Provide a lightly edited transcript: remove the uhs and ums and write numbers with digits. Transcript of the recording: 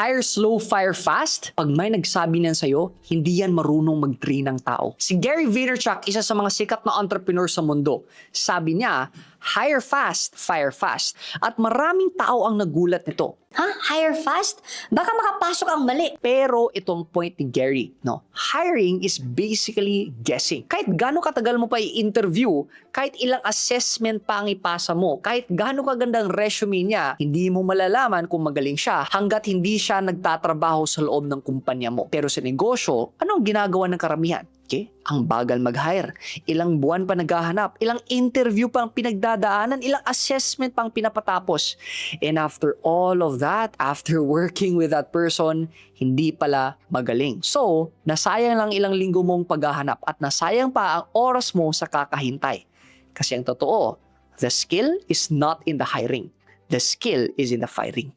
Hire slow, fire fast? Pag may nagsabi niyan sa'yo, hindi yan marunong mag-train ng tao. Si Gary Vaynerchuk, isa sa mga sikat na entrepreneur sa mundo. Sabi niya, hire fast, fire fast. At maraming tao ang nagulat nito. Ha? Hire fast? Baka makapasok ang mali. Pero itong point ni Gary, no? Hiring is basically guessing. Kahit gaano katagal mo pa i-interview, kahit ilang assessment pa ang ipasa mo, kahit gaano kagandang resume niya, hindi mo malalaman kung magaling siya hanggat hindi siya nagtatrabaho sa loob ng kumpanya mo. Pero sa negosyo, anong ginagawa ng karamihan? Okay? Ang bagal mag-hire. Ilang buwan pa naghahanap, ilang interview pa ang pinagdadaanan, ilang assessment pa ang pinapatapos. And after all of that, after working with that person, hindi pala magaling. So, nasayang lang ilang linggo mong paghahanap at nasayang pa ang oras mo sa kakahintay. Kasi ang totoo, the skill is not in the hiring. The skill is in the firing.